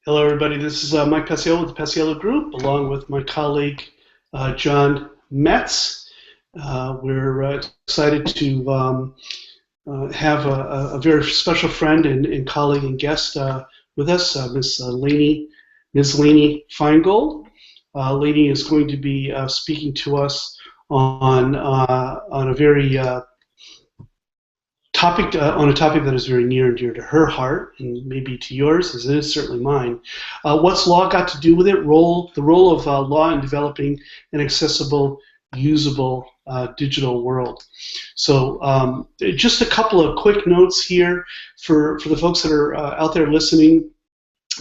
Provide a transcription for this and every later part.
Hello, everybody. This is Mike Paciello with the Paciello Group, along with my colleague John Metz. We're excited to have a very special friend and colleague and guest with us, Ms. Lainey Feingold. Lainey is going to be speaking to us on a very on a topic that is very near and dear to her heart, and maybe to yours, as it is certainly mine. What's law got to do with it? The role of law in developing an accessible, usable digital world. So just a couple of quick notes here for the folks that are out there listening.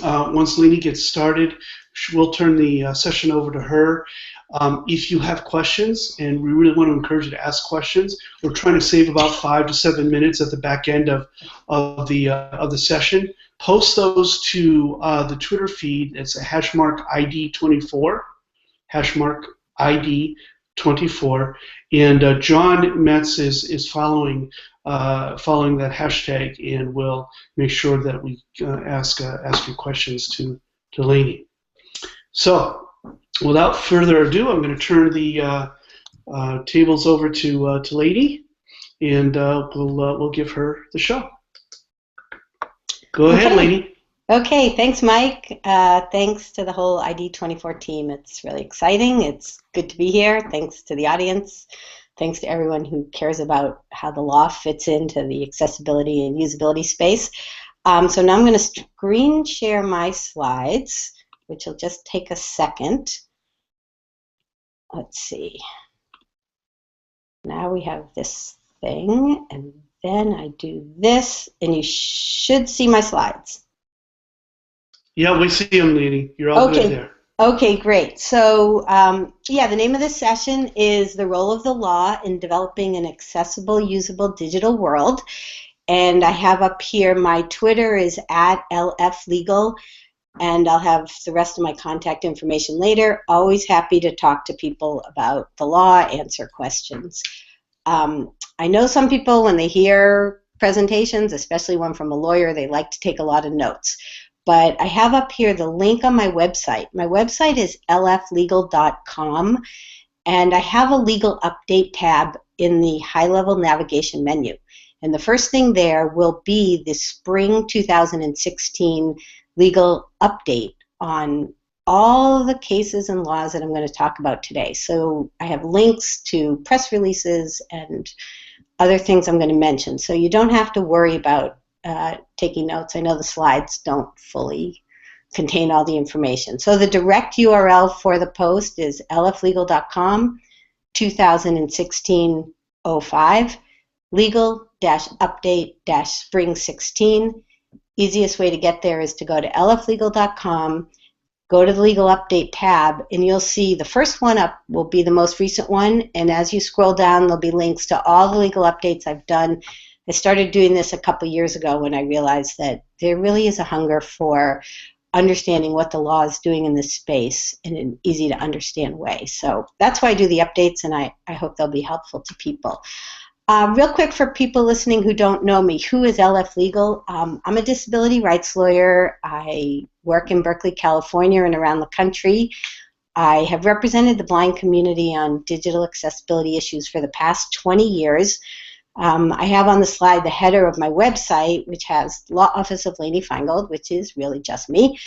Once Lainey gets started, we'll turn the session over to her. If you have questions, and we really want to encourage you to ask questions, we're trying to save about 5 to 7 minutes at the back end of the session. Post those to the Twitter feed. It's a hashmark ID24, hashmark ID24, and John Metz is following that hashtag, and will make sure that we ask your questions to Lainey. So, without further ado, I'm going to turn the tables over to Lainey, and we'll give her the show. Go ahead, Lainey. Okay, thanks, Mike. Thanks to the whole ID24 team. It's really exciting. It's good to be here. Thanks to the audience. Thanks to everyone who cares about how the law fits into the accessibility and usability space. So now I'm going to screen share my slides, which will just take a second. Let's see. Now we have this thing, and then I do this, and you should see my slides. Yeah, we see them, Lainey. You're all good there. Okay, great. So, yeah, the name of this session is The Role of the Law in Developing an Accessible, Usable Digital World. And I have up here, my Twitter is @LFLegal. And I'll have the rest of my contact information later. Always happy to talk to people about the law, answer questions. I know some people, when they hear presentations, especially one from a lawyer, they like to take a lot of notes. But I have up here the link on my website. My website is lflegal.com, and I have a legal update tab in the high-level navigation menu. And the first thing there will be the spring 2016 legal update on all the cases and laws that I'm going to talk about today. So I have links to press releases and other things I'm going to mention. So you don't have to worry about taking notes. I know the slides don't fully contain all the information. So the direct URL for the post is lflegal.com 2016-05 legal-update-spring 16. Easiest way to get there is to go to lflegal.com, go to the legal update tab, and you'll see the first one up will be the most recent one, and as you scroll down, there'll be links to all the legal updates I've done. I started doing this a couple years ago when I realized that there really is a hunger for understanding what the law is doing in this space in an easy to understand way. So that's why I do the updates, and I hope they'll be helpful to people. Real quick for people listening who don't know me, who is LF Legal? I'm a disability rights lawyer. I work in Berkeley, California, and around the country. I have represented the blind community on digital accessibility issues for the past 20 years. I have on the slide the header of my website, which has Law Office of Lainey Feingold, which is really just me.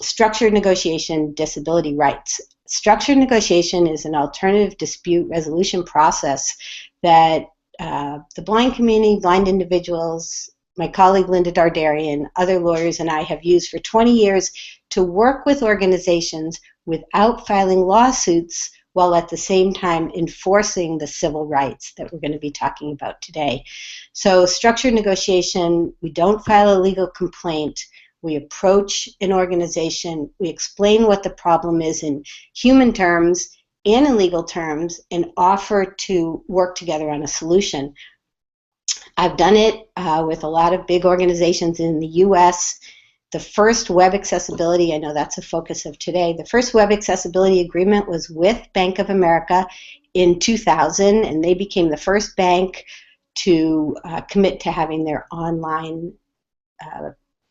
Structured negotiation, disability rights. Structured negotiation is an alternative dispute resolution process that the blind community, blind individuals, my colleague Linda Dardarian, other lawyers, and I have used for 20 years to work with organizations without filing lawsuits while at the same time enforcing the civil rights that we're going to be talking about today. So structured negotiation, we don't file a legal complaint. We approach an organization, we explain what the problem is in human terms and in legal terms, and offer to work together on a solution. I've done it with a lot of big organizations in the US. The first web accessibility, I know that's a focus of today, the first web accessibility agreement was with Bank of America in 2000, and they became the first bank to commit to having their online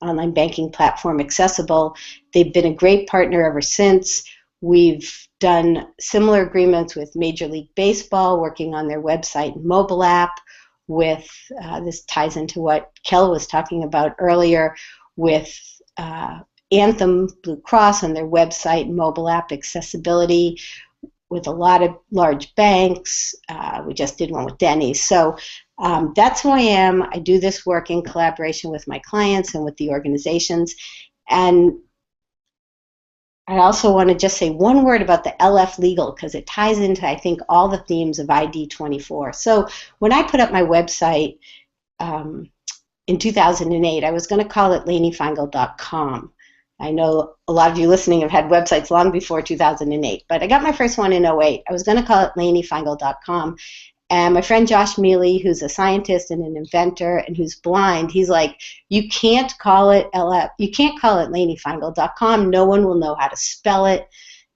online banking platform accessible. They've been a great partner ever since. We've done similar agreements with Major League Baseball, working on their website and mobile app. With this ties into what Kel was talking about earlier, with Anthem Blue Cross on their website and mobile app accessibility, with a lot of large banks. We just did one with Denny's. So that's who I am. I do this work in collaboration with my clients and with the organizations. And I also want to just say one word about the LF Legal, because it ties into, I think, all the themes of ID 24. So when I put up my website in 2008, I was going to call it laineyfeingold.com. I know a lot of you listening have had websites long before 2008, but I got my first one in 08. I was going to call it laineyfeingold.com. And my friend Josh Mealy, who's a scientist and an inventor and who's blind, he's like, you can't call it laineyfeingold.com. No one will know how to spell it.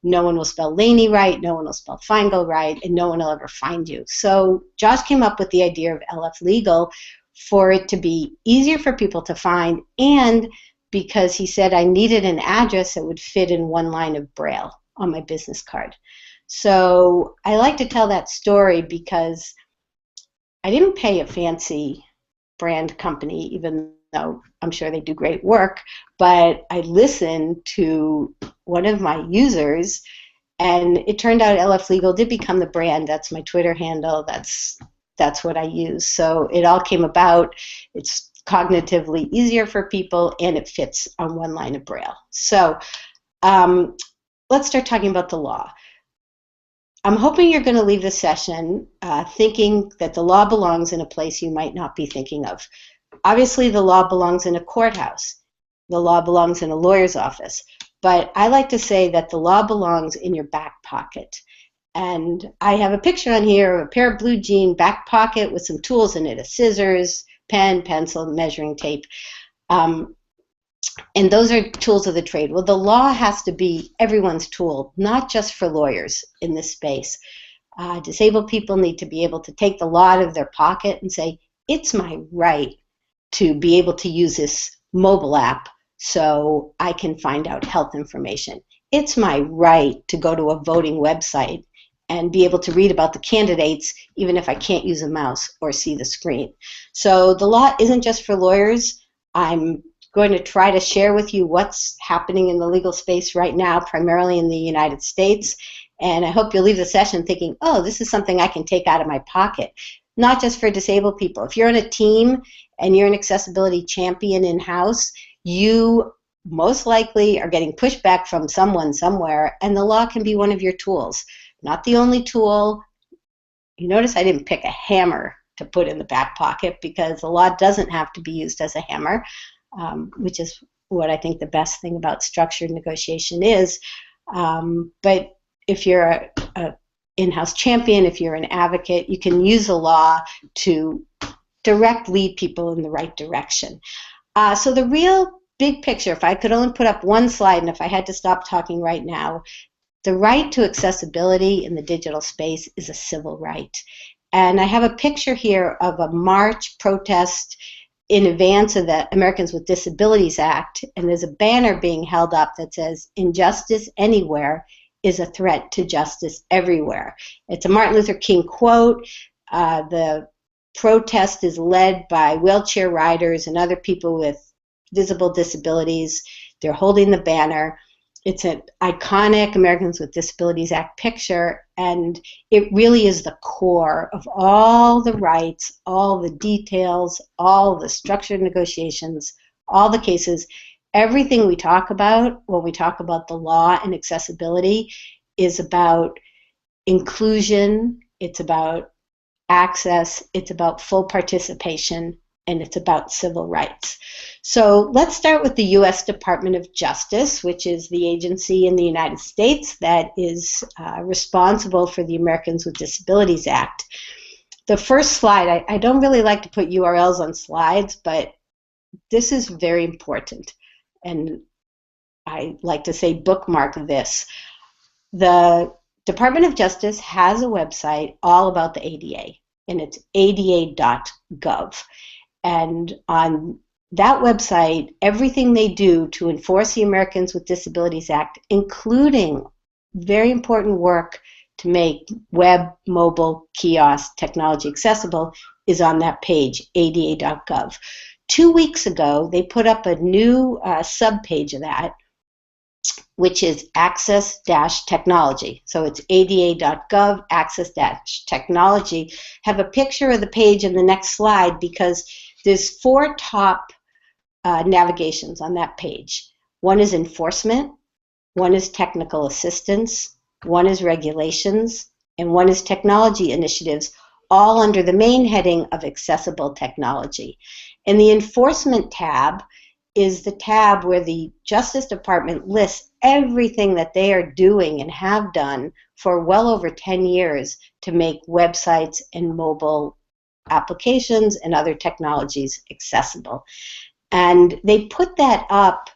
No one will spell Lainey right. No one will spell Feingold right. And no one will ever find you. So Josh came up with the idea of LF Legal for it to be easier for people to find, and because he said I needed an address that would fit in one line of Braille on my business card. So I like to tell that story because I didn't pay a fancy brand company, even though I'm sure they do great work, but I listened to one of my users, and it turned out LF Legal did become the brand. That's my Twitter handle. That's what I use. So it all came about. It's cognitively easier for people, and it fits on one line of Braille. So let's start talking about the law. I'm hoping you're going to leave this session thinking that the law belongs in a place you might not be thinking of. Obviously, the law belongs in a courthouse. The law belongs in a lawyer's office. But I like to say that the law belongs in your back pocket. And I have a picture on here of a pair of blue jean back pocket with some tools in it, a scissors, pen, pencil, measuring tape. And those are tools of the trade. Well, the law has to be everyone's tool, not just for lawyers in this space. Disabled people need to be able to take the law out of their pocket and say, it's my right to be able to use this mobile app so I can find out health information. It's my right to go to a voting website and be able to read about the candidates even if I can't use a mouse or see the screen. So the law isn't just for lawyers. I'm going to try to share with you what's happening in the legal space right now, primarily in the United States. And I hope you'll leave the session thinking, oh, this is something I can take out of my pocket, not just for disabled people. If you're on a team and you're an accessibility champion in-house, you most likely are getting pushback from someone somewhere, and the law can be one of your tools. Not the only tool. You notice I didn't pick a hammer to put in the back pocket because the law doesn't have to be used as a hammer. Which is what I think the best thing about structured negotiation is. But if you're a in-house champion, if you're an advocate, you can use the law to lead people in the right direction. So the real big picture, if I could only put up one slide and if I had to stop talking right now, the right to accessibility in the digital space is a civil right. And I have a picture here of a march protest in advance of the Americans with Disabilities Act, and there's a banner being held up that says, "Injustice anywhere is a threat to justice everywhere." It's a Martin Luther King quote. The protest is led by wheelchair riders and other people with visible disabilities. They're holding the banner. It's an iconic Americans with Disabilities Act picture, and it really is the core of all the rights, all the details, all the structured negotiations, all the cases. Everything we talk about when we talk about the law and accessibility is about inclusion, it's about access, it's about full participation, and it's about civil rights. So let's start with the U.S. Department of Justice, which is the agency in the United States that is responsible for the Americans with Disabilities Act. The first slide, I don't really like to put URLs on slides, but this is very important. And I like to say bookmark this. The Department of Justice has a website all about the ADA, and it's ada.gov. And on that website, everything they do to enforce the Americans with Disabilities Act, including very important work to make web, mobile, kiosk technology accessible, is on that page, ada.gov. 2 weeks ago, they put up a new subpage of that, which is access-technology. So it's ada.gov, access-technology. Have a picture of the page in the next slide because there's 4 top navigations on that page. One is enforcement, one is technical assistance, one is regulations, and one is technology initiatives, all under the main heading of accessible technology. And the enforcement tab is the tab where the Justice Department lists everything that they are doing and have done for well over 10 years to make websites and mobile applications and other technologies accessible. And they put that up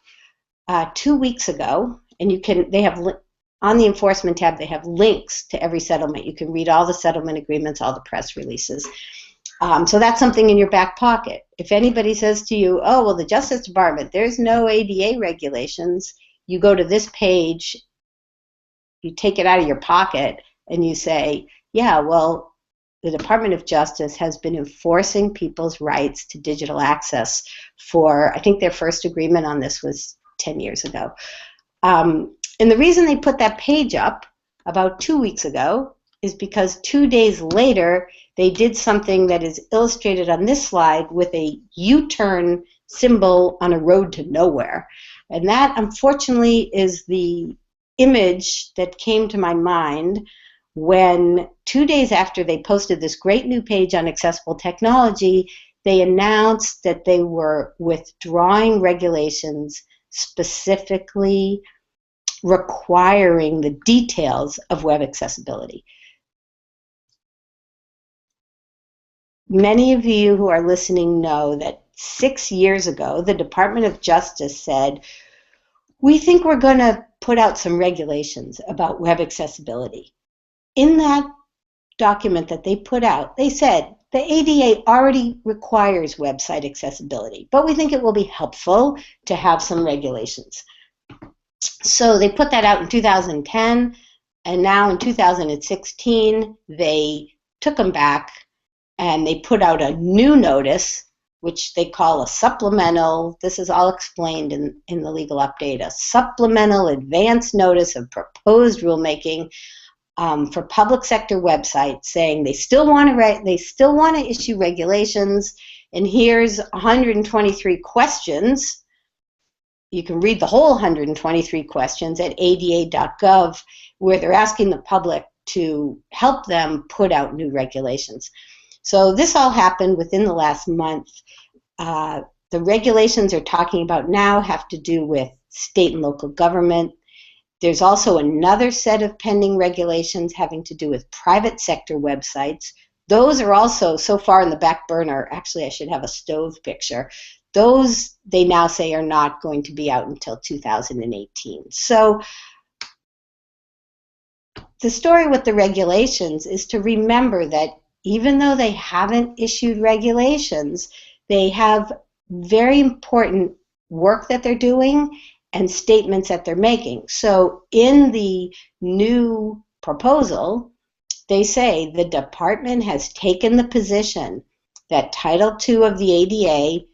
2 weeks ago, and they have on the enforcement tab, they have links to every settlement. You can read all the settlement agreements, all the press releases. So that's something in your back pocket. If anybody says to you, oh, well, the Justice Department, there's no ADA regulations, you go to this page, you take it out of your pocket, and you say, yeah, well, the Department of Justice has been enforcing people's rights to digital access for, I think their first agreement on this was 10 years ago. And the reason they put that page up about 2 weeks ago is because 2 days later, they did something that is illustrated on this slide with a U-turn symbol on a road to nowhere. And that, unfortunately, is the image that came to my mind when 2 days after they posted this great new page on accessible technology, they announced that they were withdrawing regulations specifically requiring the details of web accessibility. Many of you who are listening know that 6 years ago, the Department of Justice said, we think we're going to put out some regulations about web accessibility. In that document that they put out, they said, the ADA already requires website accessibility, but we think it will be helpful to have some regulations. So they put that out in 2010, and now in 2016, they took them back and they put out a new notice, which they call a supplemental, this is all explained in the legal update, a supplemental advance notice of proposed rulemaking for public sector websites, saying they still want to issue regulations, and here's 123 questions. You can read the whole 123 questions at ada.gov, where they're asking the public to help them put out new regulations. So this all happened within the last month. The regulations they're talking about now have to do with state and local government. There's also another set of pending regulations having to do with private sector websites. Those are also so far in the back burner. Actually, I should have a stove picture. Those, they now say, are not going to be out until 2018. So the story with the regulations is to remember that even though they haven't issued regulations, they have very important work that they're doing and statements that they're making. So in the new proposal, they say the department has taken the position that Title II of the ADA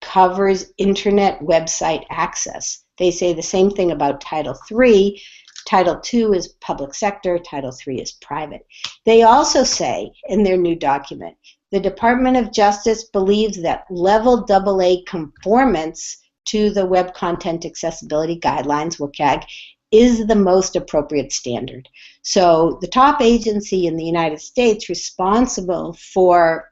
covers internet website access. They say the same thing about Title III. Title II is public sector, Title III is private. They also say in their new document, the Department of Justice believes that level AA conformance to the Web Content Accessibility Guidelines, WCAG, is the most appropriate standard. So the top agency in the United States responsible for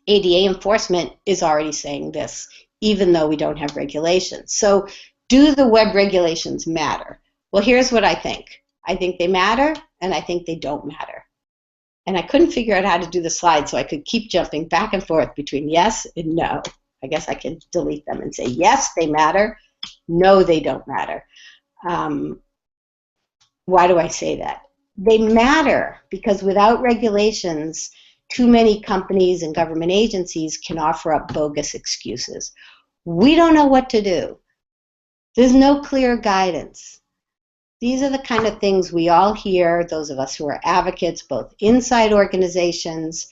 ADA enforcement is already saying this, even though we don't have regulations. So do the web regulations matter? Well, here's what I think. I think they matter, and I think they don't matter. And I couldn't figure out how to do the slide, so I could keep jumping back and forth between yes and no. I guess I could delete them and say, yes, they matter. No, they don't matter. Why do I say that? They matter because without regulations, too many companies and government agencies can offer up bogus excuses. We don't know what to do. There's no clear guidance. These are the kind of things we all hear, those of us who are advocates, both inside organizations,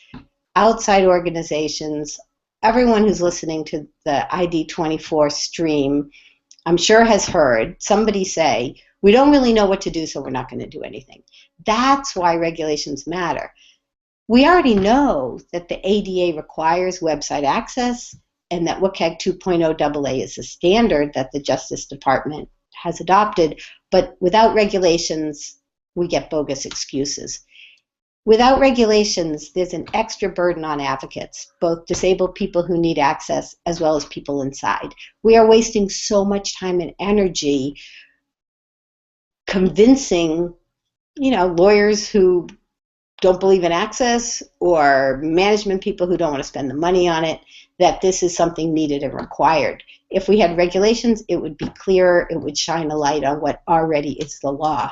outside organizations. Everyone who's listening to the ID24 stream, I'm sure has heard somebody say, we don't really know what to do, so we're not going to do anything. That's why regulations matter. We already know that the ADA requires website access and that WCAG 2.0 AA is the standard that the Justice Department has adopted, but without regulations, we get bogus excuses. Without regulations, there's an extra burden on advocates, both disabled people who need access as well as people inside. We are wasting so much time and energy convincing, lawyers who don't believe in access or management people who don't want to spend the money on it, that this is something needed and required. If we had regulations, it would be clearer, it would shine a light on what already is the law.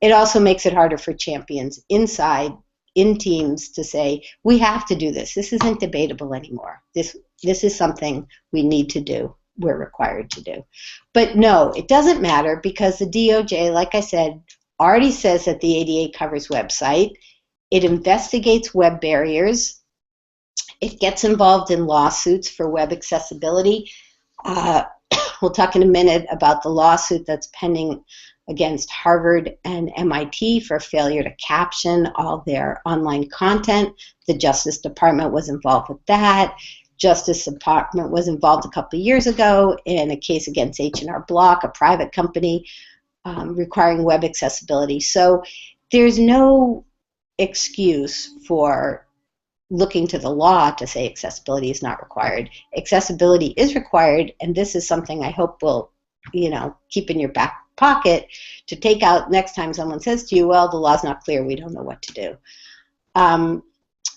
It also makes it harder for champions inside, in teams, to say, we have to do this. This isn't debatable anymore. This is something we need to do, we're required to do. But no, it doesn't matter because the DOJ, like I said, already says that the ADA covers website. It investigates web barriers. It gets involved in lawsuits for web accessibility. We'll talk in a minute about the lawsuit that's pending against Harvard and MIT for failure to caption all their online content. The Justice Department was involved with that. Justice Department was involved a couple of years ago in a case against H&R Block, a private company, requiring web accessibility. So there's no excuse for looking to the law to say accessibility is not required. Accessibility is required, and this is something I hope will, keep in your back pocket to take out next time someone says to you, well, the law's not clear, we don't know what to do.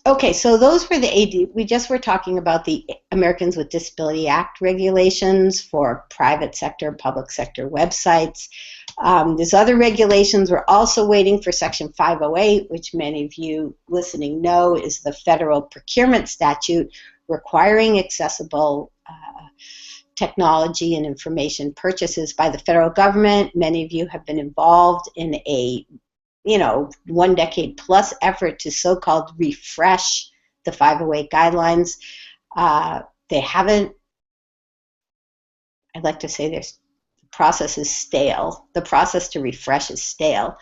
Okay, so those were the AD. We just were talking about the Americans with Disability Act regulations for private sector, public sector websites. There's other regulations. We're also waiting for Section 508, which many of you listening know is the federal procurement statute requiring accessible technology and information purchases by the federal government. Many of you have been involved in a 1 decade plus effort to so-called refresh the 508 guidelines. They haven't, I'd like to say the process is stale. The process to refresh is stale.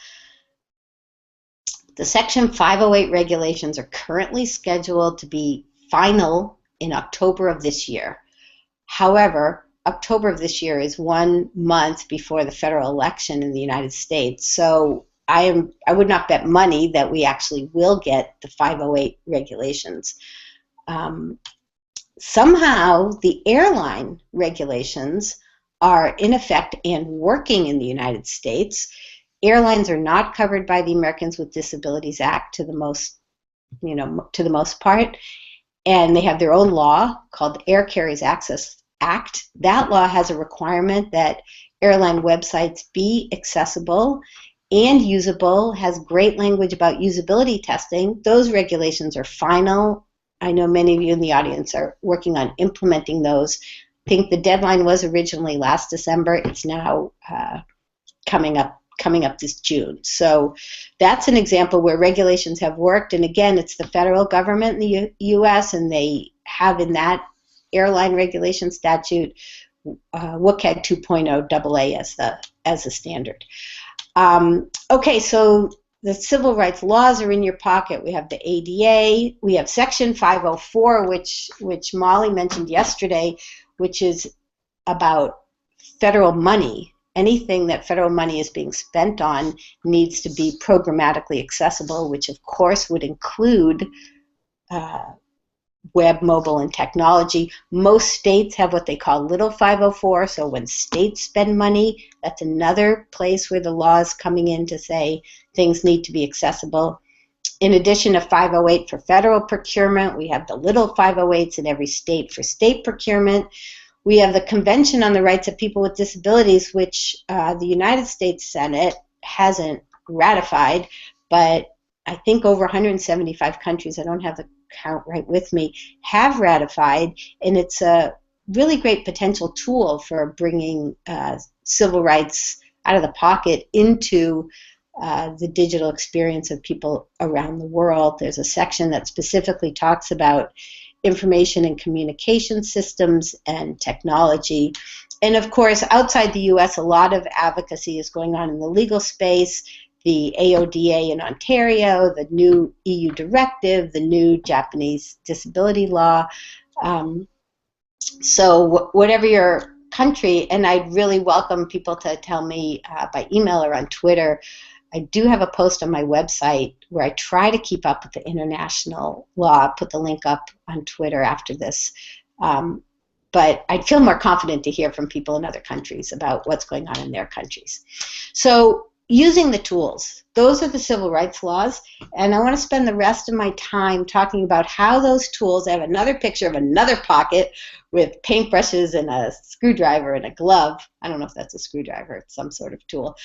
The Section 508 regulations are currently scheduled to be final in October of this year. However, October of this year is 1 month before the federal election in the United States. So I would not bet money that we actually will get the 508 regulations. Somehow the airline regulations are in effect and working in the United States. Airlines are not covered by the Americans with Disabilities Act to the most part, and they have their own law called the Air Carriers Access Act. That law has a requirement that airline websites be accessible and usable, has great language about usability testing. Those regulations are final. I know many of you in the audience are working on implementing those. I think the deadline was originally last December. It's now coming up this June. So that's an example where regulations have worked. And again, it's the federal government in the U.S. and they have in that airline regulation statute WCAG 2.0 AA as the standard. Okay, so the civil rights laws are in your pocket. We have the ADA. We have Section 504, which Molly mentioned yesterday, which is about federal money. Anything that federal money is being spent on needs to be programmatically accessible, which of course would include web, mobile, and technology. Most states have what they call Little 504, so when states spend money, that's another place where the law is coming in to say things need to be accessible. In addition to 508 for federal procurement, we have the Little 508s in every state for state procurement. We have the Convention on the Rights of People with Disabilities, which the United States Senate hasn't ratified, but I think over 175 countries, I don't have the count right with me, have ratified, and it's a really great potential tool for bringing civil rights out of the pocket into the digital experience of people around the world. There's a section that specifically talks about information and communication systems and technology. And of course, outside the US, a lot of advocacy is going on in the legal space. The AODA in Ontario, the new EU directive, the new Japanese disability law. So whatever your country, and I'd really welcome people to tell me by email or on Twitter. I do have a post on my website where I try to keep up with the international law. I'll put the link up on Twitter after this. But I'd feel more confident to hear from people in other countries about what's going on in their countries. So using the tools, those are the civil rights laws, and I want to spend the rest of my time talking about how those tools. I have another picture of another pocket with paintbrushes and a screwdriver and a glove. I don't know if that's a screwdriver, it's some sort of tool.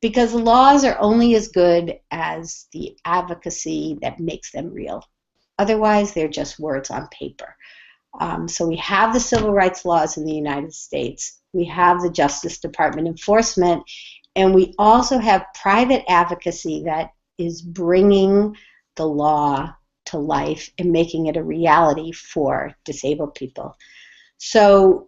Because laws are only as good as the advocacy that makes them real. Otherwise, they're just words on paper. So we have the civil rights laws in the United States. We have the Justice Department enforcement. And we also have private advocacy that is bringing the law to life and making it a reality for disabled people. So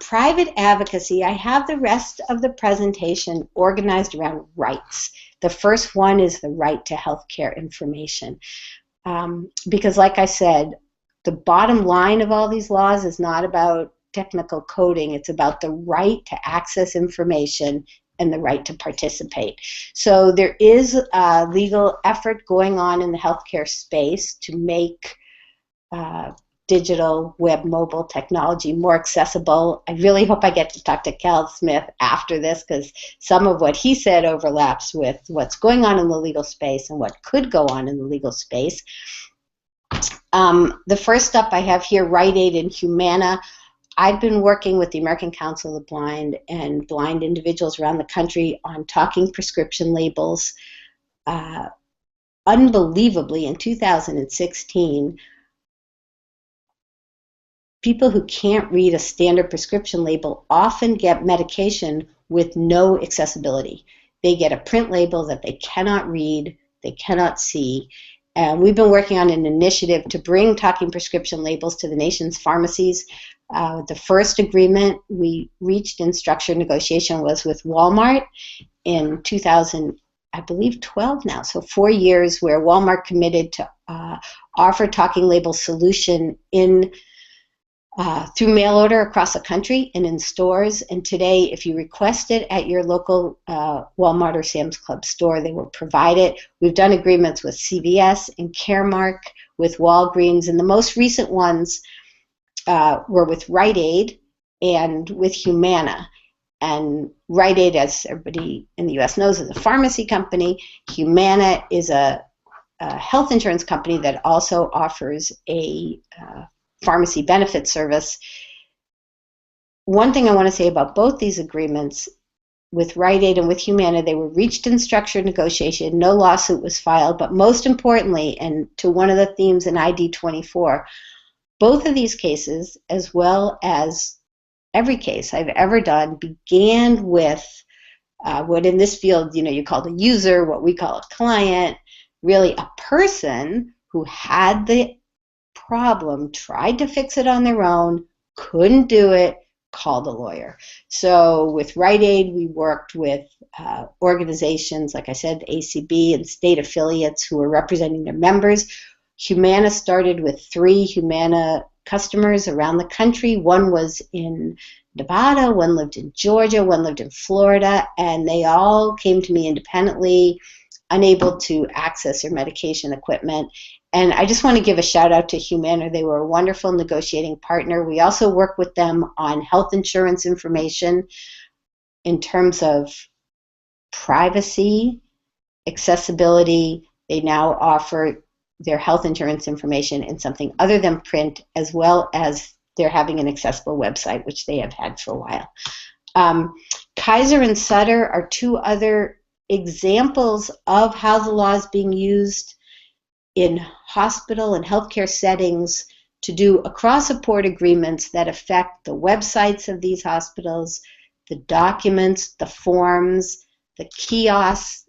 private advocacy, I have the rest of the presentation organized around rights. The first one is the right to healthcare information. Because like I said, the bottom line of all these laws is not about technical coding. It's about the right to access information and the right to participate. So there is a legal effort going on in the healthcare space to make digital web mobile technology more accessible. I really hope I get to talk to Cal Smith after this, because some of what he said overlaps with what's going on in the legal space and what could go on in the legal space. The first up I have here, Rite Aid and Humana. I've been working with the American Council of the Blind and blind individuals around the country on talking prescription labels. Unbelievably, in 2016, people who can't read a standard prescription label often get medication with no accessibility. They get a print label that they cannot read, they cannot see. And we've been working on an initiative to bring talking prescription labels to the nation's pharmacies. The first agreement we reached in structured negotiation was with Walmart in 2000, I believe 12 now, so 4 years, where Walmart committed to offer talking label solution in through mail order across the country and in stores. And today, if you request it at your local Walmart or Sam's Club store, they will provide it. We've done agreements with CVS and Caremark, with Walgreens, and the most recent ones were with Rite Aid and with Humana. And Rite Aid, as everybody in the U.S. knows, is a pharmacy company. Humana is a health insurance company that also offers a pharmacy benefit service. One thing I want to say about both these agreements, with Rite Aid and with Humana, they were reached in structured negotiation. No lawsuit was filed, but most importantly, and to one of the themes in ID 24, both of these cases, as well as every case I've ever done, began with what in this field, you call a user, what we call a client, really a person who had the problem, tried to fix it on their own, couldn't do it, called a lawyer. So with Rite Aid, we worked with organizations, like I said, the ACB and state affiliates who were representing their members. Humana started with 3 Humana customers around the country. One was in Nevada, one lived in Georgia, one lived in Florida, and they all came to me independently, unable to access their medication equipment. And I just want to give a shout out to Humana. They were a wonderful negotiating partner. We also work with them on health insurance information in terms of privacy, accessibility. They now offer their health insurance information in something other than print, as well as they're having an accessible website, which they have had for a while. Kaiser and Sutter are 2 other examples of how the law is being used in hospital and healthcare settings to do across-the-board agreements that affect the websites of these hospitals, the documents, the forms, the kiosks.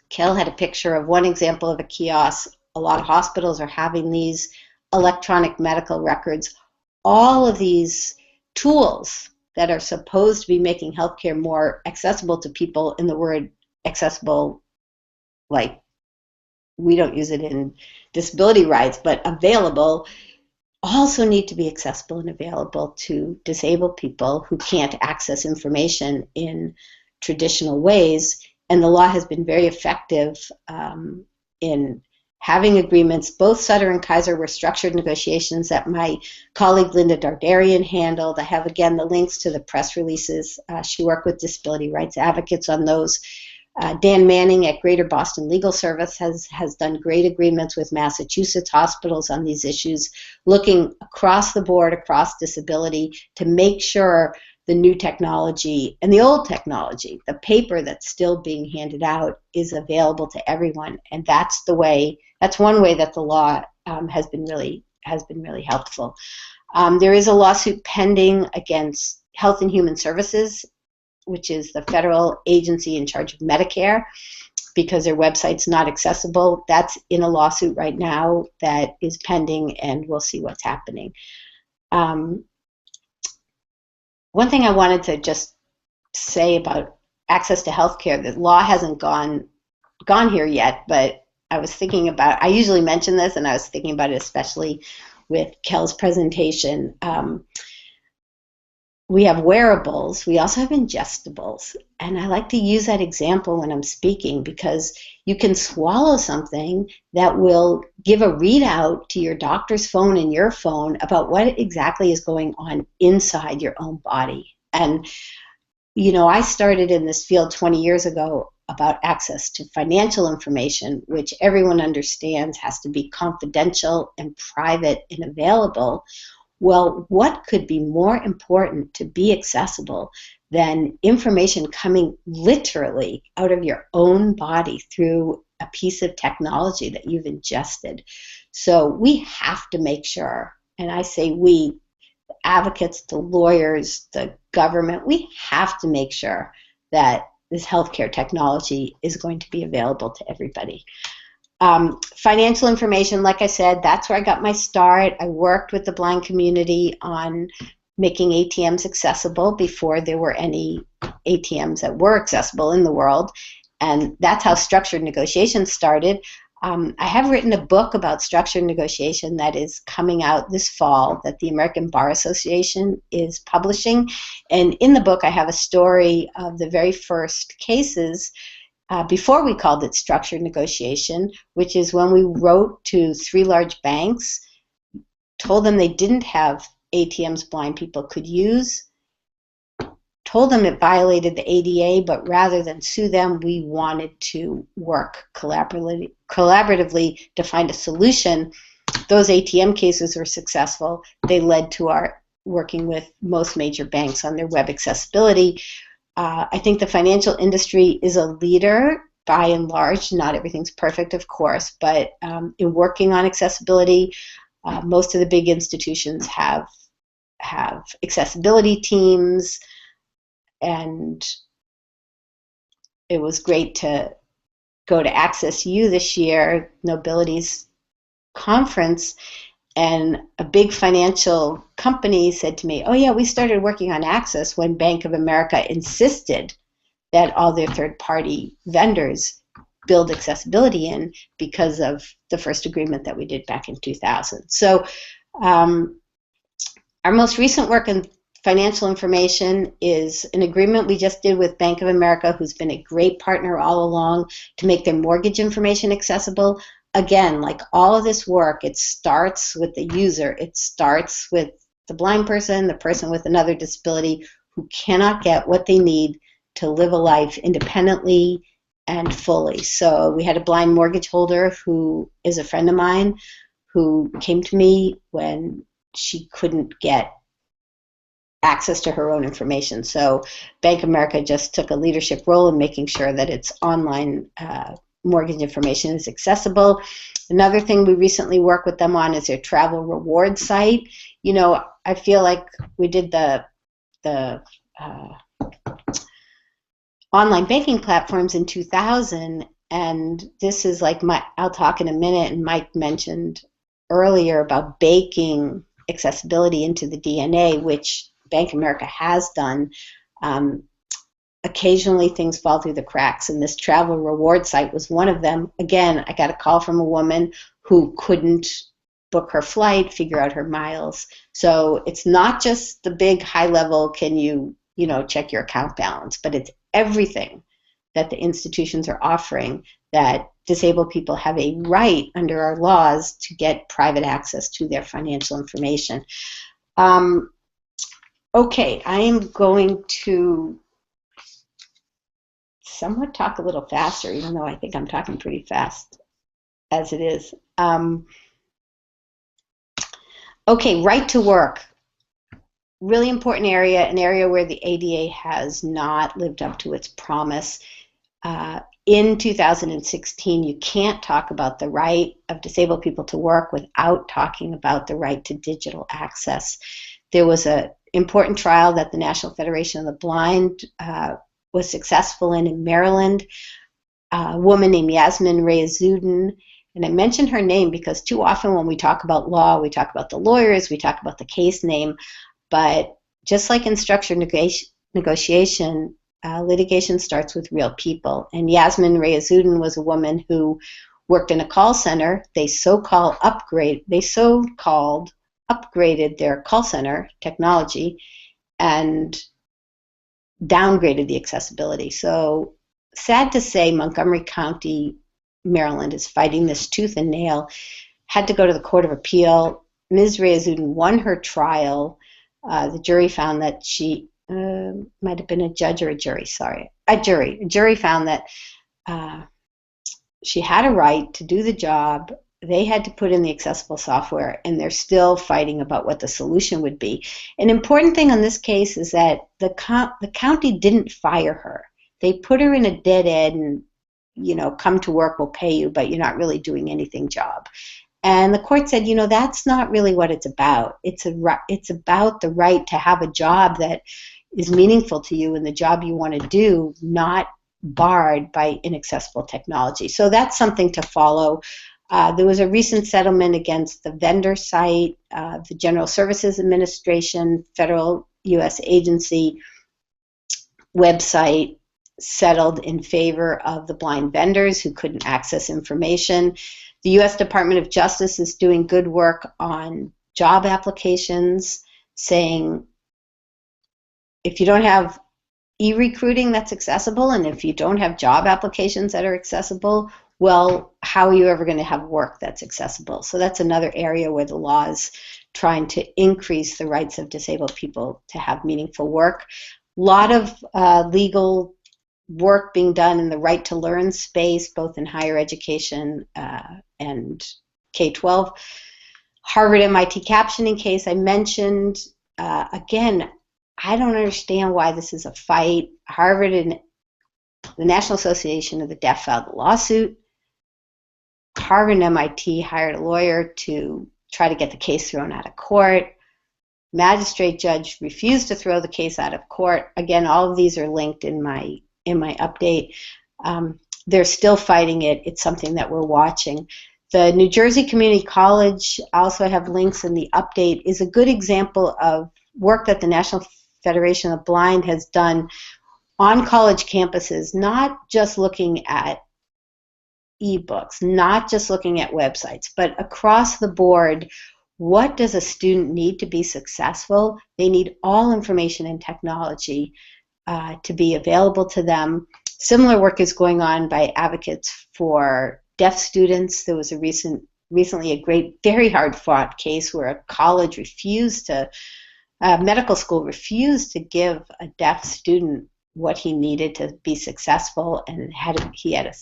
Kel had a picture of one example of a kiosk. A lot of hospitals are having these electronic medical records. All of these tools that are supposed to be making healthcare more accessible to people, in the word accessible, like we don't use it in disability rights, but available, also need to be accessible and available to disabled people who can't access information in traditional ways. And the law has been very effective in having agreements. Both Sutter and Kaiser were structured negotiations that my colleague Linda Dardarian handled. I have, again, the links to the press releases. She worked with disability rights advocates on those. Dan Manning at Greater Boston Legal Service has done great agreements with Massachusetts hospitals on these issues, looking across the board, across disability, to make sure the new technology and the old technology, the paper that's still being handed out, is available to everyone. And that's one way that the law has been really helpful. There is a lawsuit pending against Health and Human Services, which is the federal agency in charge of Medicare, because their website's not accessible. That's in a lawsuit right now that is pending, and we'll see what's happening. One thing I wanted to just say about access to healthcare, the law hasn't gone here yet, but I was thinking about, I usually mention this, and I was thinking about it especially with Kel's presentation. We have wearables, we also have ingestibles. And I like to use that example when I'm speaking, because you can swallow something that will give a readout to your doctor's phone and your phone about what exactly is going on inside your own body. And, you know, I started in this field 20 years ago about access to financial information, which everyone understands has to be confidential and private and available. Well, what could be more important to be accessible than information coming literally out of your own body through a piece of technology that you've ingested? So we have to make sure, and I say we, the advocates, the lawyers, the government, we have to make sure that this healthcare technology is going to be available to everybody. Financial information, like I said, that's where I got my start. I worked with the blind community on making ATMs accessible before there were any ATMs that were accessible in the world. And that's how structured negotiation started. I have written a book about structured negotiation that is coming out this fall that the American Bar Association is publishing. And in the book, I have a story of the very first cases before we called it structured negotiation, which is when we wrote to 3 large banks, told them they didn't have ATMs blind people could use, told them it violated the ADA, but rather than sue them, we wanted to work collaboratively to find a solution. Those ATM cases were successful. They led to our working with most major banks on their web accessibility. I think the financial industry is a leader by and large. Not everything's perfect, of course, but in working on accessibility, most of the big institutions have accessibility teams, and it was great to go to Access U this year, Nobility's conference, and a big financial company said to me, oh yeah, we started working on Access when Bank of America insisted that all their third-party vendors build accessibility in because of the first agreement that we did back in 2000. So our most recent work in financial information is an agreement we just did with Bank of America, who's been a great partner all along, to make their mortgage information accessible. Again, like all of this work, it starts with the user. It starts with the blind person, the person with another disability who cannot get what they need to live a life independently and fully. So we had a blind mortgage holder who is a friend of mine who came to me when she couldn't get access to her own information. So Bank of America just took a leadership role in making sure that its online mortgage information is accessible. Another thing we recently worked with them on is their travel reward site. You know, I feel like we did the online banking platforms in 2000, and this is like I'll talk in a minute, and Mike mentioned earlier about baking accessibility into the DNA, which Bank of America has done. Occasionally things fall through the cracks, and this travel reward site was one of them. Again, I got a call from a woman who couldn't book her flight, figure out her miles. So it's not just the big high level, can you check your account balance, but it's everything that the institutions are offering that disabled people have a right under our laws to get private access to their financial information. Okay, I am going to somewhat talk a little faster, even though I think I'm talking pretty fast as it is. Okay, right to work. Really important area, an area where the ADA has not lived up to its promise. In 2016, you can't talk about the right of disabled people to work without talking about the right to digital access. There was an important trial that the National Federation of the Blind was successful in Maryland. A woman named Yasmin Reyes-Zudin, and I mention her name because too often when we talk about law, we talk about the lawyers, we talk about the case name, but just like in structured negotiation, litigation starts with real people. And Yasmin Reyes-Zudin was a woman who worked in a call center. They so-called upgraded their call center technology and downgraded the accessibility. So sad to say, Montgomery County, Maryland is fighting this tooth and nail, had to go to the Court of Appeal. Ms. Reyes-Zudin won her trial. The jury found that she might have been a judge or a jury, a jury found that she had a right to do the job. They had to put in the accessible software, and they're still fighting about what the solution would be. An important thing on this case is that the county didn't fire her. They put her in a dead end, come to work, we'll pay you, but you're not really doing anything job. And the court said, that's not really what it's about. It's about the right to have a job that is meaningful to you and the job you want to do, not barred by inaccessible technology. So that's something to follow. There was a recent settlement against the vendor site, the General Services Administration, federal U.S. agency website settled in favor of the blind vendors who couldn't access information. The U.S. Department of Justice is doing good work on job applications, saying if you don't have e-recruiting that's accessible, and if you don't have job applications that are accessible, well, how are you ever going to have work that's accessible? So that's another area where the law is trying to increase the rights of disabled people to have meaningful work. A lot of legal work being done in the right to learn space, both in higher education and K-12. Harvard MIT captioning case I mentioned. Again, I don't understand why this is a fight. Harvard and the National Association of the Deaf filed a lawsuit. Harvard and MIT hired a lawyer to try to get the case thrown out of court. Magistrate judge refused to throw the case out of court. Again, all of these are linked in my update. They're still fighting it. It's something that we're watching. The New Jersey Community College, I also have links in the update, is a good example of work that the National Federation of the Blind has done on college campuses, not just looking at ebooks, not just looking at websites, but across the board, what does a student need to be successful? They need all information and technology to be available to them. Similar work is going on by advocates for deaf students. There was recently a great, very hard-fought case where a college medical school refused to give a deaf student what he needed to be successful, and he had a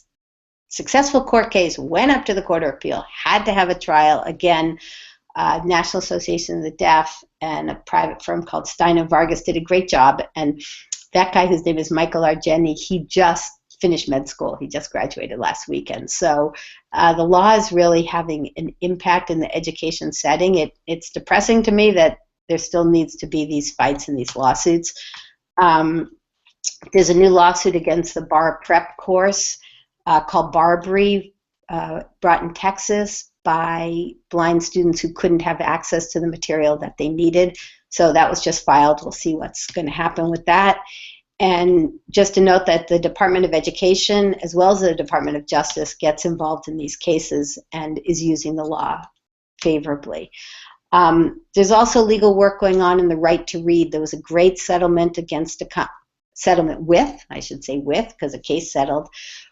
successful court case, went up to the Court of Appeal, had to have a trial. Again, National Association of the Deaf and a private firm called Stein and Vargas did a great job, and that guy, whose name is Michael Argeni, he just finish med school. He just graduated last weekend. So the law is really having an impact in the education setting. It's depressing to me that there still needs to be these fights and these lawsuits. There's a new lawsuit against the bar prep course called Barbary, brought in Texas by blind students who couldn't have access to the material that they needed. So that was just filed. We'll see what's going to happen with that. And just to note that the Department of Education, as well as the Department of Justice, gets involved in these cases and is using the law favorably. There's also legal work going on in the right to read. There was a great settlement against because a case settled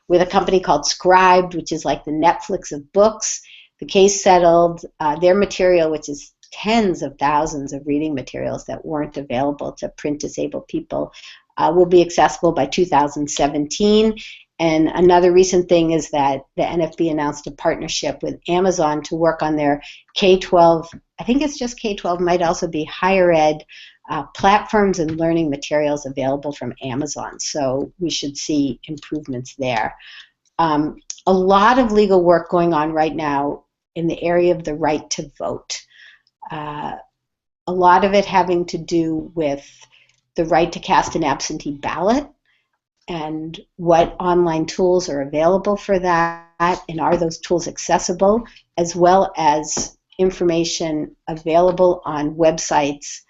with a company called Scribed, which is like the Netflix of books. The case settled. Their material, which is tens of thousands of reading materials that weren't available to print disabled people, will be accessible by 2017. And another recent thing is that the NFB announced a partnership with Amazon to work on their K-12, I think it's just K-12, might also be higher ed platforms and learning materials available from Amazon. So we should see improvements there. A lot of legal work going on right now in the area of the right to vote. A lot of it having to do with the right to cast an absentee ballot and what online tools are available for that, and are those tools accessible, as well as information available on websites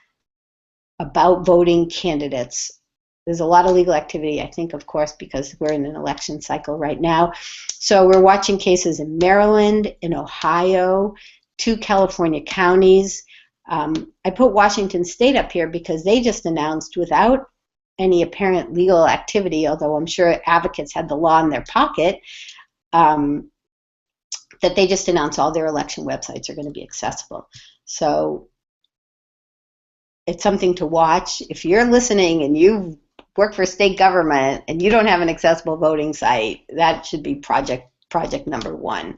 about voting candidates. There's a lot of legal activity, I think, of course, because we're in an election cycle right now. So we're watching cases in Maryland, in Ohio, 2 California counties. I put Washington State up here because they just announced, without any apparent legal activity, although I'm sure advocates had the law in their pocket, that they just announced all their election websites are going to be accessible. So it's something to watch. If you're listening and you work for state government and you don't have an accessible voting site, that should be project number 1.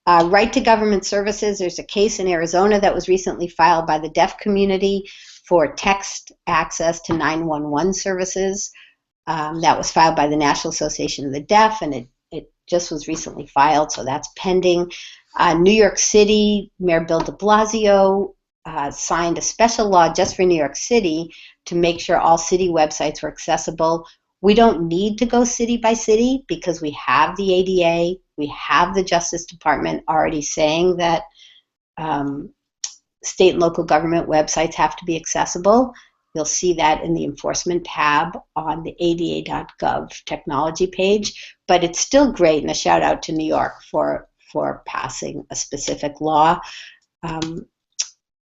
Right to government services, there's a case in Arizona that was recently filed by the deaf community for text access to 911 services. That was filed by the National Association of the Deaf, and it just was recently filed, so that's pending. New York City, Mayor Bill de Blasio signed a special law just for New York City to make sure all city websites were accessible. We don't need to go city by city because we have the ADA, we have the Justice Department already saying that state and local government websites have to be accessible. You'll see that in the enforcement tab on the ada.gov technology page, but it's still great, and a shout out to New York for passing a specific law.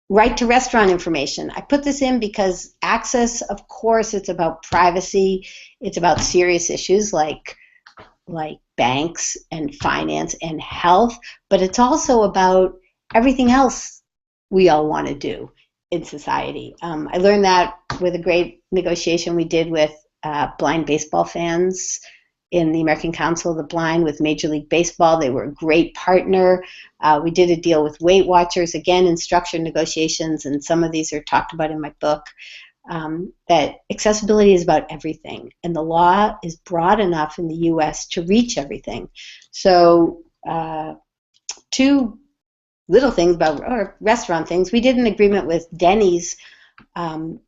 Right to restaurant information. I put this in because access, of course, it's about privacy. It's about serious issues like banks and finance and health, but it's also about everything else we all want to do in society. I learned that with a great negotiation we did with blind baseball fans in the American Council of the Blind with Major League Baseball. They were a great partner. We did a deal with Weight Watchers, again in structured negotiations, and some of these are talked about in my book, that accessibility is about everything, and the law is broad enough in the U.S. to reach everything. So 2 little things about restaurant things. We did an agreement with Denny's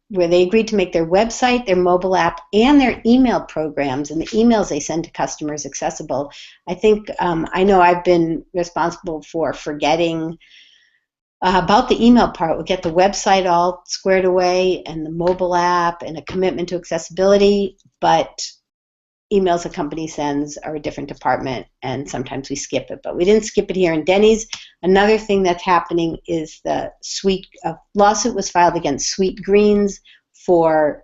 where they agreed to make their website, their mobile app, and their email programs and the emails they send to customers accessible. I think I know I've been responsible for forgetting about the email part. We'll get the website all squared away and the mobile app and a commitment to accessibility, but emails a company sends are a different department, and sometimes we skip it, but we didn't skip it here in Denny's. Another thing that's happening is the lawsuit was filed against Sweet Greens for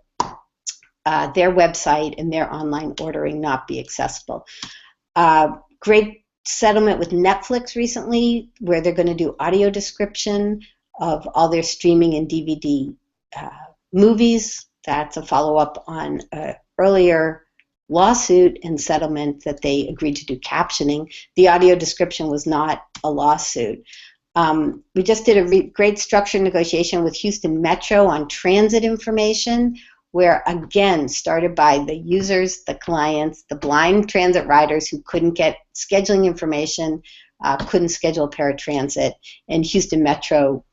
their website and their online ordering not be accessible. Great settlement with Netflix recently where they're going to do audio description of all their streaming and DVD movies. That's a follow-up on an earlier lawsuit and settlement that they agreed to do captioning. The audio description was not a lawsuit. We just did a great structured negotiation with Houston Metro on transit information, where, again, started by the users, the clients, the blind transit riders who couldn't get scheduling information, couldn't schedule paratransit, and Houston Metro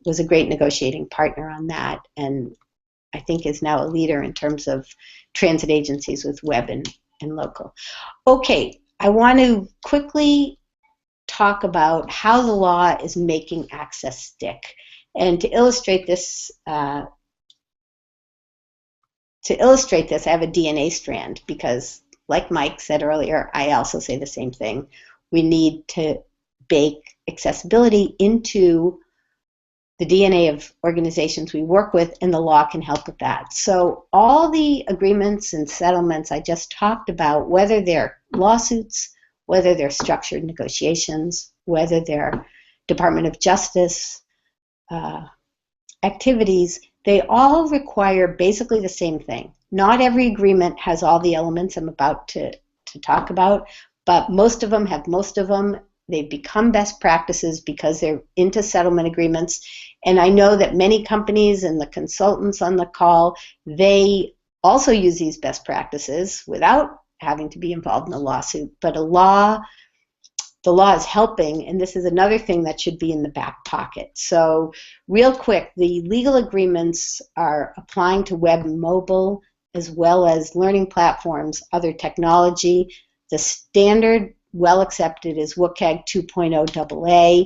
was a great negotiating partner on that, and I think is now a leader in terms of transit agencies with web and local. Okay, I want to quickly talk about how the law is making access stick. And to illustrate this, I have a DNA strand because, like Mike said earlier, I also say the same thing. We need to bake accessibility into the DNA of organizations we work with, and the law can help with that. So all the agreements and settlements I just talked about, whether they're lawsuits, whether they're structured negotiations, whether they're Department of Justice activities, they all require basically the same thing. Not every agreement has all the elements I'm about to talk about, but most of them have most of them. They've become best practices because they're into settlement agreements. And I know that many companies and the consultants on the call, they also use these best practices without having to be involved in a lawsuit. But the law is helping, and this is another thing that should be in the back pocket. So real quick, the legal agreements are applying to web and mobile, as well as learning platforms, other technology. The standard well accepted is WCAG 2.0 AA.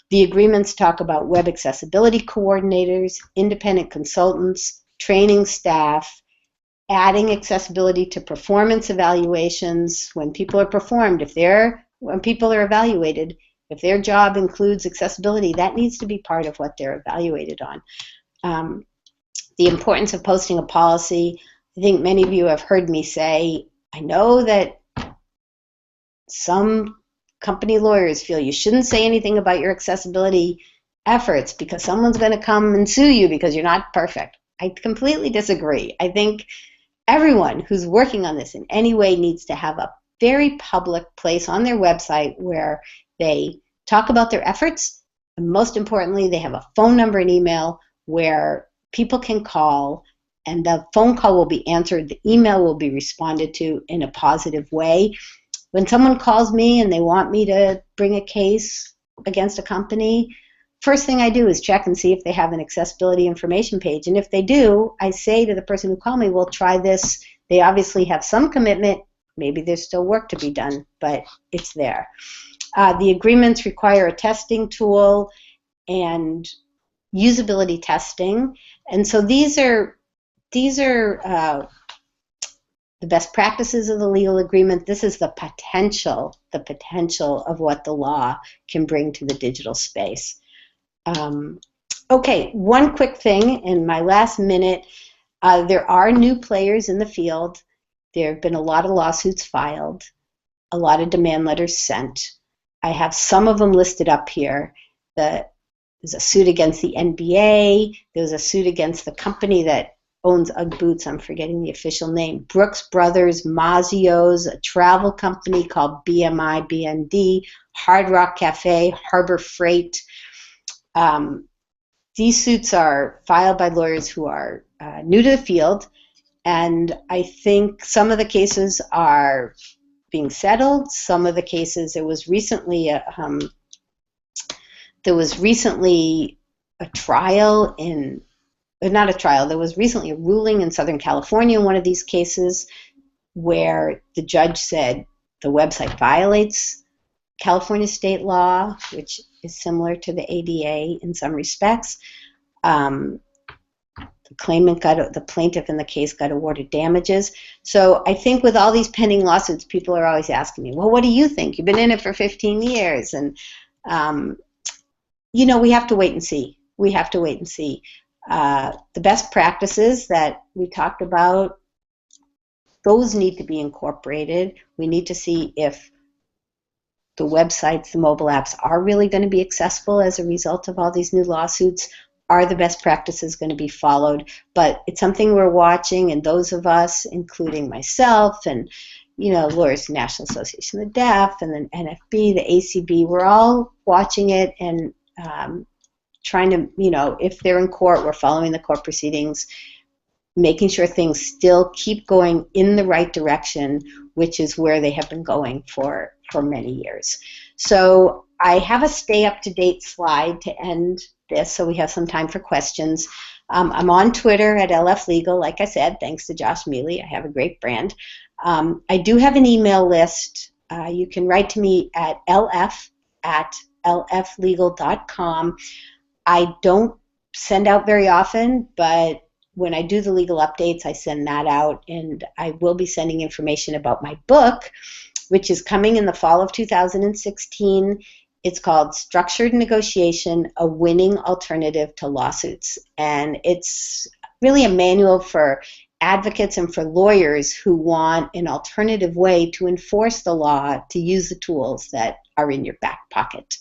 The agreements talk about web accessibility coordinators, independent consultants, training staff, adding accessibility to performance evaluations when people are performed. When people are evaluated, if their job includes accessibility, that needs to be part of what they're evaluated on. The importance of posting a policy. I think many of you have heard me say, I know that some company lawyers feel you shouldn't say anything about your accessibility efforts because someone's going to come and sue you because you're not perfect. I completely disagree. I think everyone who's working on this in any way needs to have a very public place on their website where they talk about their efforts, and most importantly, they have a phone number and email where people can call, and the phone call will be answered, the email will be responded to in a positive way. When someone calls me and they want me to bring a case against a company, first thing I do is check and see if they have an accessibility information page. And if they do, I say to the person who called me, well, try this. They obviously have some commitment. Maybe there's still work to be done, but it's there. The agreements require a testing tool and usability testing. And so these are the best practices of the legal agreement. This is the potential of what the law can bring to the digital space. Okay, one quick thing in my last minute. There are new players in the field. There have been a lot of lawsuits filed, a lot of demand letters sent. I have some of them listed up here. There's a suit against the NBA. There's a suit against the company that owns Ugg boots. I'm forgetting the official name. Brooks Brothers, Mazio's, a travel company called BMI BND, Hard Rock Cafe, Harbor Freight. These suits are filed by lawyers who are new to the field, and I think some of the cases are being settled. Some of the cases, there was recently a trial in. Not a trial, there was recently a ruling in Southern California in one of these cases where the judge said the website violates California state law, which is similar to the ADA in some respects. The plaintiff in the case got awarded damages. So I think with all these pending lawsuits, people are always asking me, well, what do you think? You've been in it for 15 years. And, we have to wait and see. The best practices that we talked about, those need to be incorporated. We need to see if the websites, the mobile apps are really going to be accessible as a result of all these new lawsuits. Are the best practices going to be followed? But it's something we're watching, and those of us, including myself and Lawyers National Association of the Deaf and then NFB, the ACB, we're all watching it and trying to, if they're in court, we're following the court proceedings, making sure things still keep going in the right direction, which is where they have been going for many years. So I have a stay up to date slide to end this, so we have some time for questions. I'm on Twitter at LF Legal, like I said, thanks to Josh Mealy. I have a great brand. I do have an email list. You can write to me at lf@lflegal.com. I don't send out very often, but when I do the legal updates, I send that out, and I will be sending information about my book, which is coming in the fall of 2016. It's called Structured Negotiation, A Winning Alternative to Lawsuits. And it's really a manual for advocates and for lawyers who want an alternative way to enforce the law, to use the tools that are in your back pocket.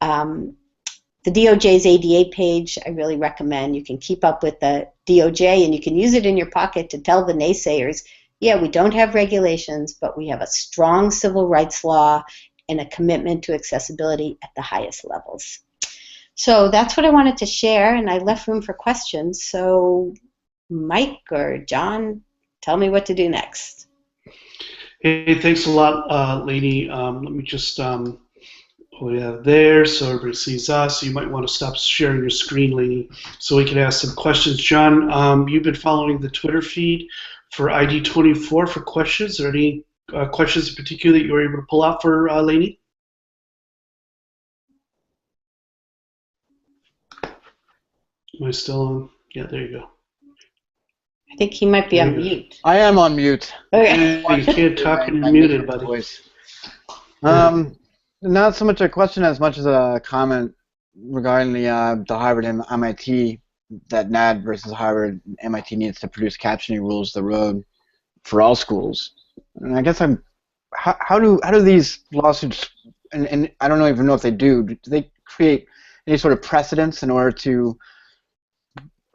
The DOJ's ADA page, I really recommend. You can keep up with the DOJ, and you can use it in your pocket to tell the naysayers, yeah, we don't have regulations, but we have a strong civil rights law and a commitment to accessibility at the highest levels. So that's what I wanted to share, and I left room for questions. So Mike or John, tell me what to do next. Hey, thanks a lot, Lainey. Let me just pull you out there so everybody sees us. You might want to stop sharing your screen, Lainey, so we can ask some questions. John, you've been following the Twitter feed for ID24 for questions. Are there any questions in particular that you were able to pull out for Lainey? Am I still on? Yeah, there you go. I think he might be on mute. I am on mute. Okay. You can't talk and you're muted, buddy. Voice. Not so much a question as much as a comment regarding the Harvard and MIT, that NAD versus Harvard and MIT needs to produce captioning rules the road for all schools. And I guess how do these lawsuits, and I don't even know if they do they create any sort of precedents in order to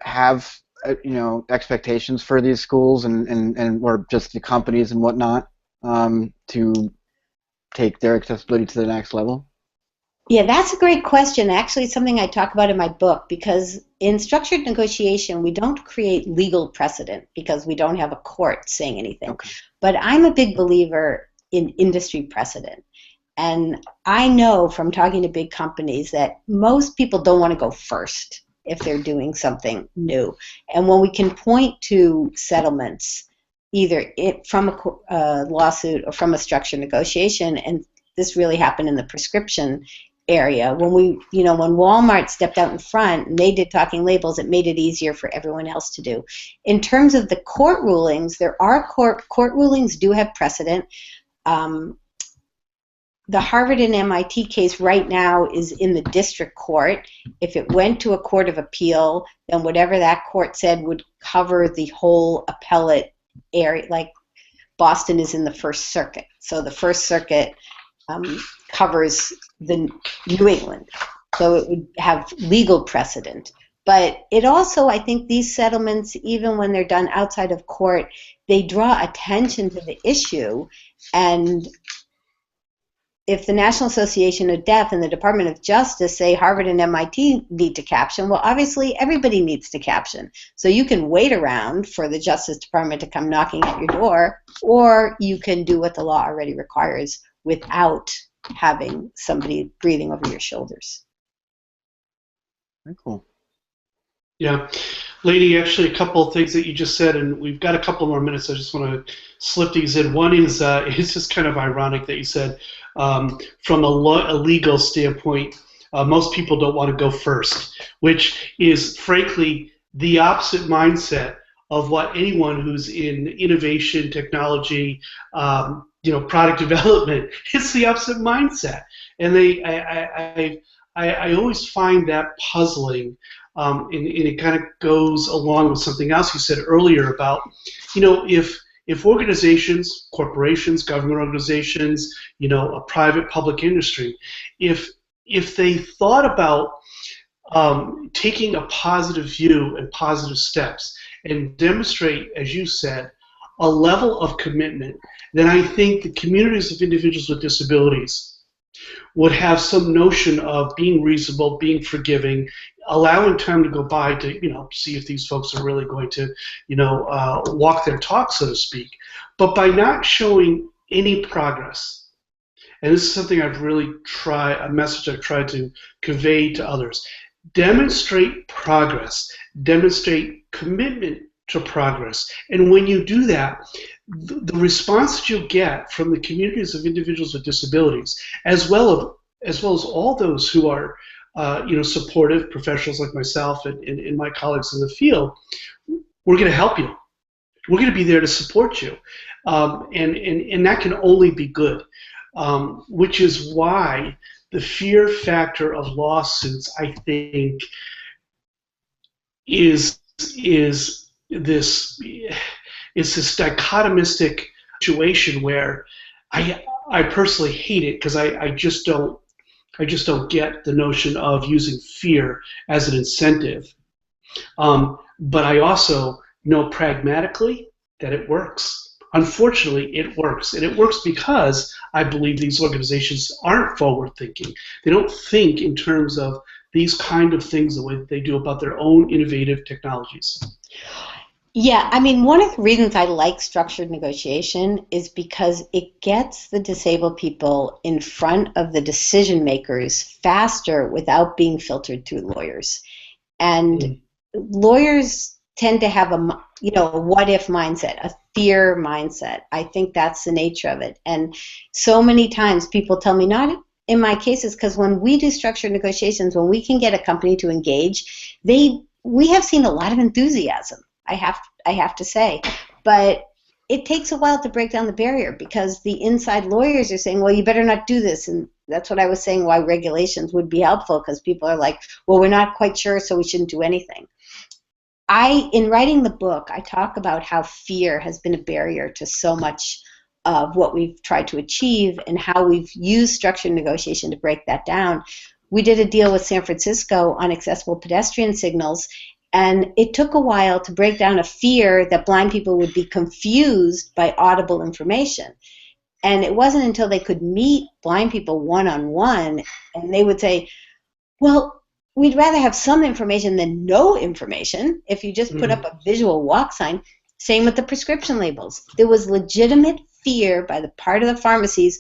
have expectations for these schools and or just the companies and whatnot to take their accessibility to the next level? Yeah, that's a great question. Actually, it's something I talk about in my book, because in structured negotiation, we don't create legal precedent because we don't have a court saying anything. Okay. But I'm a big believer in industry precedent. And I know from talking to big companies that most people don't want to go first if they're doing something new. And when we can point to settlements, either from a lawsuit or from a structured negotiation, and this really happened in the prescription area, when Walmart stepped out in front and they did talking labels, it made it easier for everyone else to do. In terms of the court rulings, there are court rulings do have precedent. The Harvard and MIT case right now is in the district court. If it went to a court of appeal, then whatever that court said would cover the whole appellate area. Like Boston is in the First Circuit, so the First Circuit covers the New England, so it would have legal precedent. But it also, I think these settlements, even when they're done outside of court, they draw attention to the issue. And if the National Association of Deaf and the Department of Justice say Harvard and MIT need to caption, well, obviously everybody needs to caption. So you can wait around for the Justice Department to come knocking at your door, or you can do what the law already requires without having somebody breathing over your shoulders. Very cool. Yeah. Lady, actually a couple of things that you just said, and we've got a couple more minutes. I just want to slip these in. One is it's just kind of ironic that you said from a legal standpoint, most people don't want to go first, which is frankly the opposite mindset of what anyone who's in innovation, technology, product development, it's the opposite mindset. And I always find that puzzling. And it kind of goes along with something else you said earlier about, if organizations, corporations, government organizations, a private public industry, if they thought about taking a positive view and positive steps and demonstrate, as you said, a level of commitment, then I think the communities of individuals with disabilities would have some notion of being reasonable, being forgiving, allowing time to go by to see if these folks are really going to walk their talk, so to speak. But by not showing any progress, and this is something a message I've tried to convey to others, demonstrate progress, demonstrate commitment to progress. And when you do that, the response that you'll get from the communities of individuals with disabilities, as well as all those who are supportive professionals like myself and my colleagues in the field, we're going to help you. We're going to be there to support you. And that can only be good, which is why the fear factor of lawsuits, I think, is this dichotomistic situation where I personally hate it, because I just don't get the notion of using fear as an incentive. But I also know pragmatically that it works. Unfortunately, it works. And it works because I believe these organizations aren't forward-thinking. They don't think in terms of these kind of things the way that they do about their own innovative technologies. Yeah, I mean, one of the reasons I like structured negotiation is because it gets the disabled people in front of the decision makers faster without being filtered through lawyers. And lawyers tend to have a what-if mindset, a fear mindset. I think that's the nature of it. And so many times people tell me, not in my cases, because when we do structured negotiations, when we can get a company to engage, we have seen a lot of enthusiasm. I have to say, but it takes a while to break down the barrier, because the inside lawyers are saying, well, you better not do this. And that's what I was saying, why regulations would be helpful, because people are like, well, we're not quite sure, so we shouldn't do anything. In writing the book, I talk about how fear has been a barrier to so much of what we've tried to achieve, and how we've used structured negotiation to break that down. We did a deal with San Francisco on accessible pedestrian signals, and it took a while to break down a fear that blind people would be confused by audible information. And it wasn't until they could meet blind people one-on-one, and they would say, well, we'd rather have some information than no information if you just put up a visual walk sign. Same with the prescription labels. There was legitimate fear by the part of the pharmacies.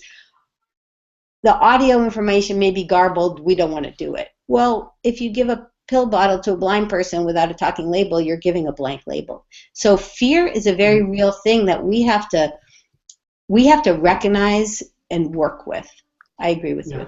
The audio information may be garbled. We don't want to do it. Well, if you give a pill bottle to a blind person without a talking label, you're giving a blank label. So fear is a very real thing that we have to recognize and work with. I agree with you.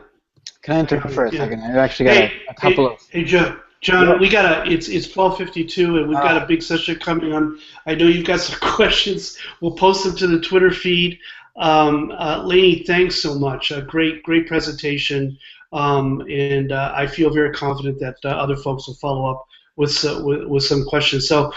Can I interrupt for a second? I actually got a couple of. Hey, John, we got it's 12:52, and we've got a big session coming on. I know you've got some questions. We'll post them to the Twitter feed. Lainey, thanks so much. A great presentation. And I feel very confident that other folks will follow up with some questions. So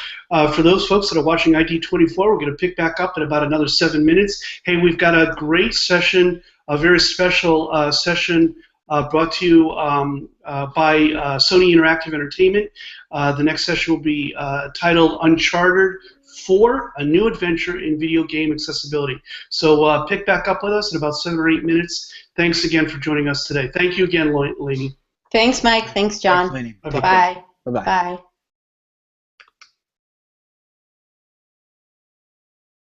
for those folks that are watching ID24, we're going to pick back up in about another 7 minutes. Hey, we've got a great session, a very special session brought to you by Sony Interactive Entertainment. The next session will be titled Uncharted 4, A New Adventure in Video Game Accessibility. So pick back up with us in about 7 or 8 minutes. Thanks again for joining us today. Thank you again, Lainey. Thanks, Mike. Thanks, John. Thanks, Bye. Bye-bye. Bye.